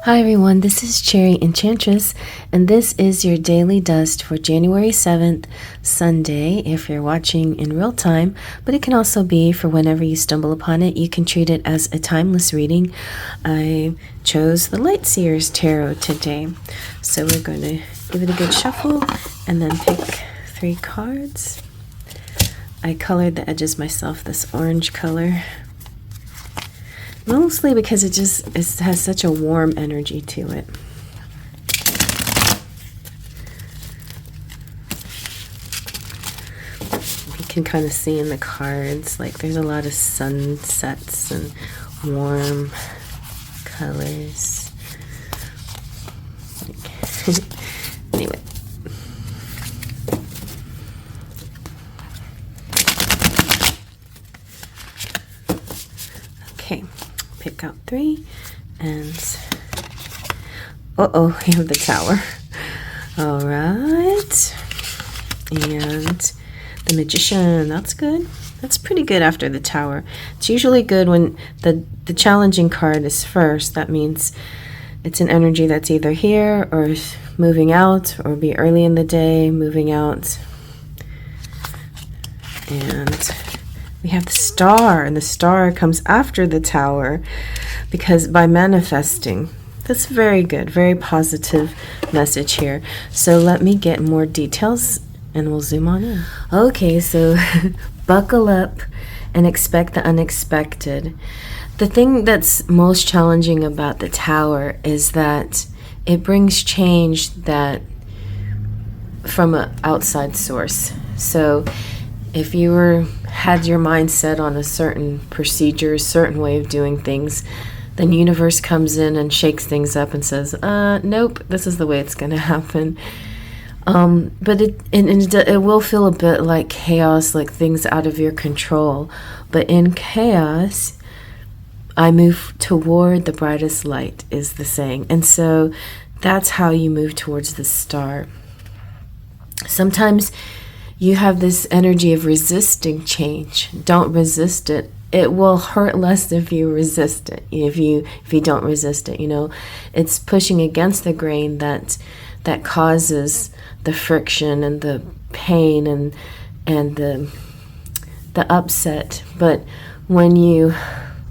Hi everyone, this is CherryEnchantress, and this is your daily dust for January 7th, Sunday, if you're watching in real time, but it can also be for whenever you stumble upon it. You can treat it as a timeless reading. I chose the Lightseer's Tarot today, so we're going to give it a good shuffle and then pick 3 cards. I colored the edges myself this orange color. Mostly because it has such a warm energy to it. You can kind of see in the cards, like there's a lot of sunsets and warm colors. Anyway. Okay. Pick out 3 and we have the Tower. All right, and the Magician. That's good. That's pretty good after the Tower. It's usually good when the challenging card is first. That means it's an energy that's either here or moving out, or be early in the day, moving out. And we have the Star, and the Star comes after the Tower because by manifesting. That's very good, very positive message here. So let me get more details and we'll zoom on in. Okay, so buckle up and expect the unexpected. The thing that's most challenging about the Tower is that it brings change that from an outside source. So if you had your mind set on a certain procedure, a certain way of doing things, then universe comes in and shakes things up and says, nope, this is the way it's going to happen. But it will feel a bit like chaos, like things out of your control. But in chaos, I move toward the brightest light, is the saying. And so that's how you move towards the Star. Sometimes you have this energy of resisting change. Don't resist it. It will hurt less if you resist it. If you don't resist it, it's pushing against the grain that causes the friction and the pain and the upset. But when you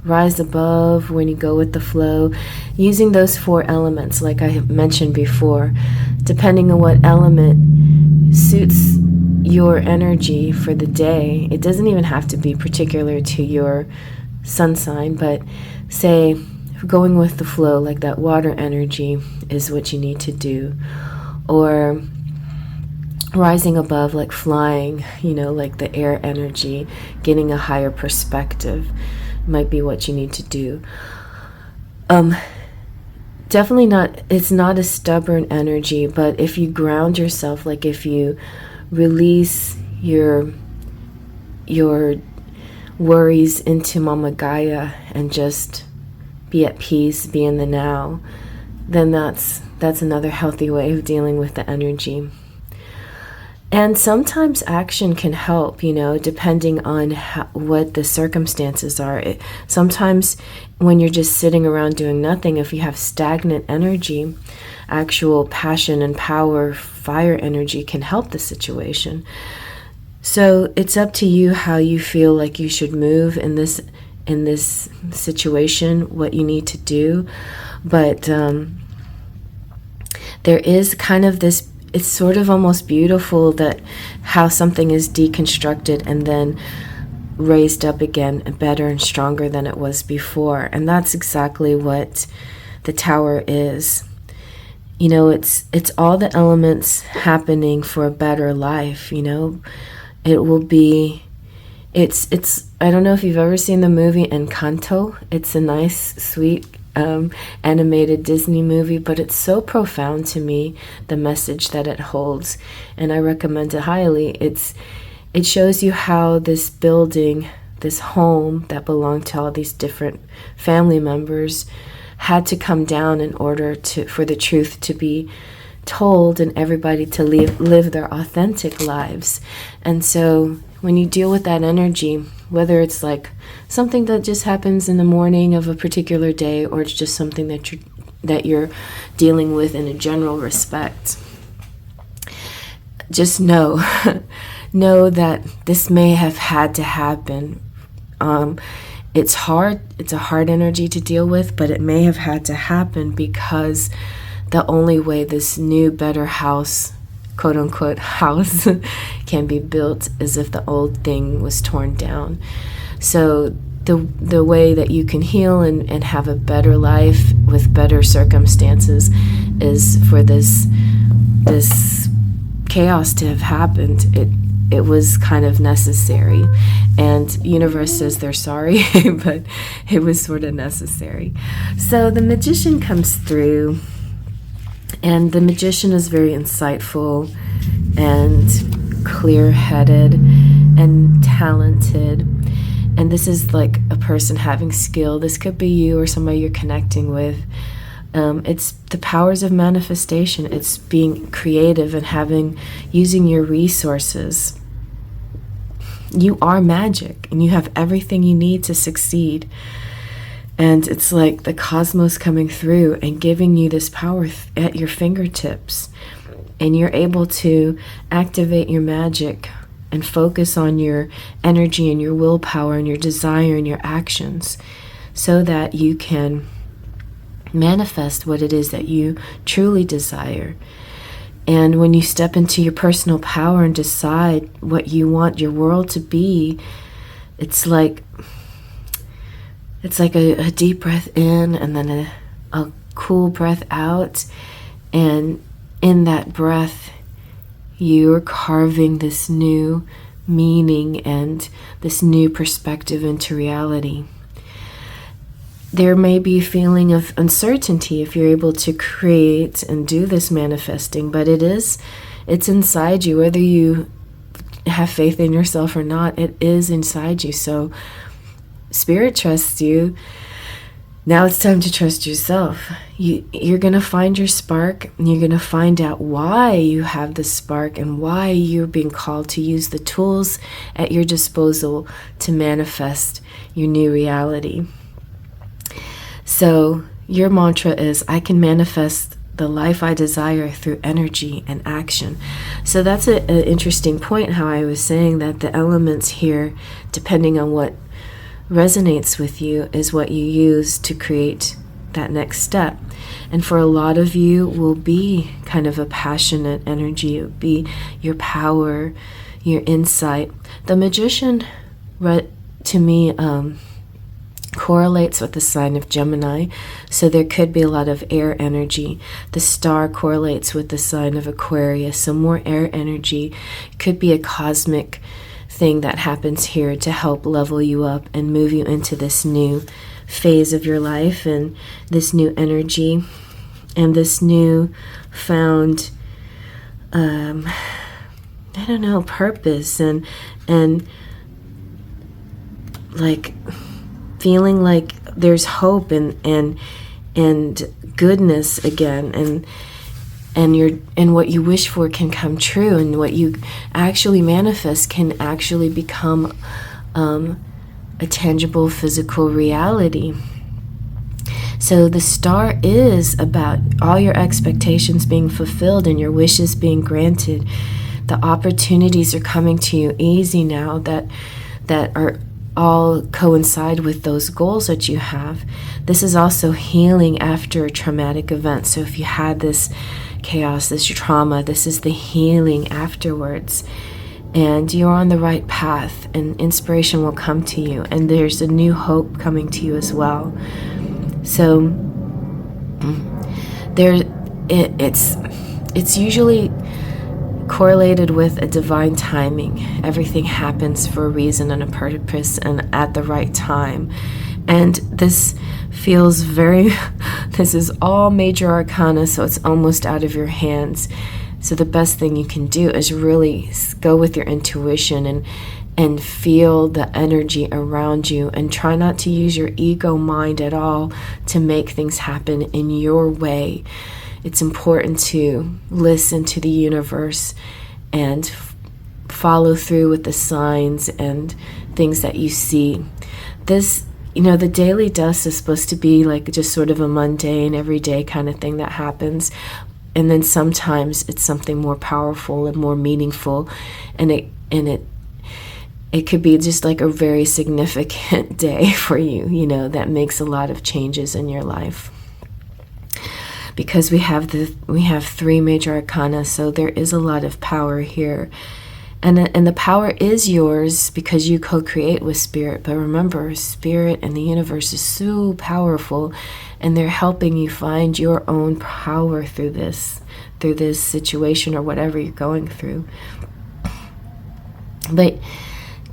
rise above, when you go with the flow, using those 4 elements, like I mentioned before, depending on what element suits your energy for the day. It doesn't even have to be particular to your sun sign, but say going with the flow, like that water energy is what you need to do, or rising above, like flying, like the air energy, getting a higher perspective might be what you need to do. Definitely not, it's not a stubborn energy, but if you ground yourself, like if you release your worries into Mama Gaia and just be at peace, be in the now, then that's another healthy way of dealing with the energy. And sometimes action can help, depending on what the circumstances are. Sometimes when you're just sitting around doing nothing, if you have stagnant energy, actual passion and power, fire energy can help the situation. So it's up to you how you feel like you should move in this situation, what you need to do. But there is kind of this, it's sort of almost beautiful that how something is deconstructed and then raised up again better and stronger than it was before. And that's exactly what the Tower is. It's all the elements happening for a better life. It will be, it's I don't know if you've ever seen the movie Encanto. It's a nice, sweet, animated Disney movie, but it's so profound to me, the message that it holds, and I recommend it highly. It shows you how this building, this home that belonged to all these different family members, had to come down in order for the truth to be told and everybody to live their authentic lives. And so when you deal with that energy, whether it's like something that just happens in the morning of a particular day, or it's just something that you're that you're dealing with in a general respect. Just know know that this may have had to happen. It's hard. It's a hard energy to deal with, but it may have had to happen because the only way this new, better house, quote unquote, house can be built is if the old thing was torn down. So the way that you can heal and have a better life with better circumstances is for this chaos to have happened. It was kind of necessary, and universe says they're sorry, but it was sort of necessary. So the magician comes through, and the magician is very insightful and clear-headed and talented. And this is like a person having skill. This could be you or somebody you're connecting with. It's the powers of manifestation. It's being creative and using your resources. You are magic, and you have everything you need to succeed. And it's like the cosmos coming through and giving you this power at your fingertips. And you're able to activate your magic and focus on your energy and your willpower and your desire and your actions so that you can manifest what it is that you truly desire. And when you step into your personal power and decide what you want your world to be, it's like a deep breath in and then a cool breath out. And in that breath, you're carving this new meaning and this new perspective into reality. There may be a feeling of uncertainty if you're able to create and do this manifesting, but it's inside you. Whether you have faith in yourself or not, it is inside you. So Spirit trusts you. Now it's time to trust yourself. You're going to find your spark, and you're going to find out why you have this spark and why you're being called to use the tools at your disposal to manifest your new reality. So your mantra is, I can manifest the life I desire through energy and action. So that's an interesting point, how I was saying that the elements here, depending on what resonates with you, is what you use to create that next step. And for a lot of you will be kind of a passionate energy. It will be your power, your insight. The magician, to me, correlates with the sign of Gemini, so there could be a lot of air energy. The star correlates with the sign of Aquarius, so more air energy. Could be a cosmic thing that happens here to help level you up and move you into this new phase of your life and this new energy and this new found purpose and like feeling like there's hope and goodness again, and what you wish for can come true, and what you actually manifest can actually become a tangible physical reality. So the star is about all your expectations being fulfilled and your wishes being granted. The opportunities are coming to you easy now that are all coincide with those goals that you have. This is also healing after a traumatic event. So if you had this chaos, this trauma, this is the healing afterwards. And you're on the right path, and inspiration will come to you, and there's a new hope coming to you as well. So it's usually correlated with a divine timing. Everything happens for a reason and a purpose and at the right time. And this feels this is all major arcana, so it's almost out of your hands. So the best thing you can do is really go with your intuition and feel the energy around you, and try not to use your ego mind at all to make things happen in your way. It's important to listen to the universe and follow through with the signs and things that you see. This you know, the daily dust is supposed to be like just sort of a mundane, everyday kind of thing that happens. And then sometimes it's something more powerful and more meaningful, and it could be just like a very significant day for you, you know, that makes a lot of changes in your life. Because we have 3 major arcana, so there is a lot of power here. And the power is yours because you co-create with Spirit. But remember, Spirit and the universe is so powerful, and they're helping you find your own power through this situation or whatever you're going through. But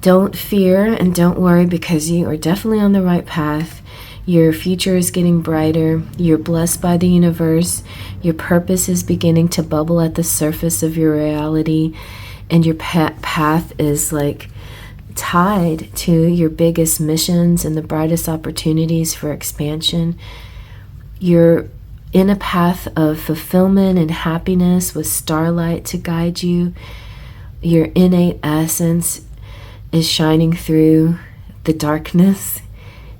don't fear and don't worry, because you are definitely on the right path. Your future is getting brighter. You're blessed by the universe. Your purpose is beginning to bubble at the surface of your reality. And your path is like tied to your biggest missions and the brightest opportunities for expansion. You're in a path of fulfillment and happiness with starlight to guide you. Your innate essence is shining through the darkness,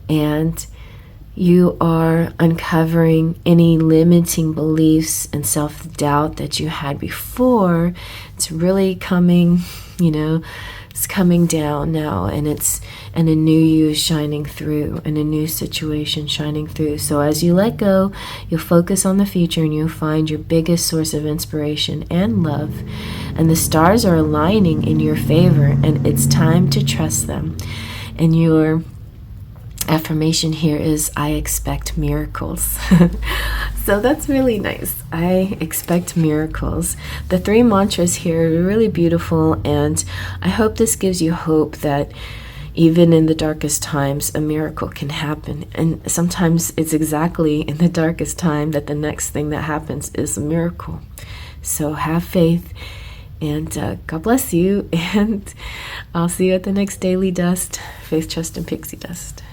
and you are uncovering any limiting beliefs and self-doubt that you had before. It's really coming, you know, it's coming down now, and a new you is shining through, and a new situation shining through. So as you let go, you'll focus on the future, and you'll find your biggest source of inspiration and love. And the stars are aligning in your favor, and it's time to trust them. And your affirmation here is, I expect miracles. So that's really nice. I expect miracles. The 3 mantras here are really beautiful, and I hope this gives you hope that even in the darkest times, a miracle can happen. And sometimes it's exactly in the darkest time that the next thing that happens is a miracle. So have faith, and God bless you, and I'll see you at the next Daily Dust. Faith, Trust, and Pixie Dust.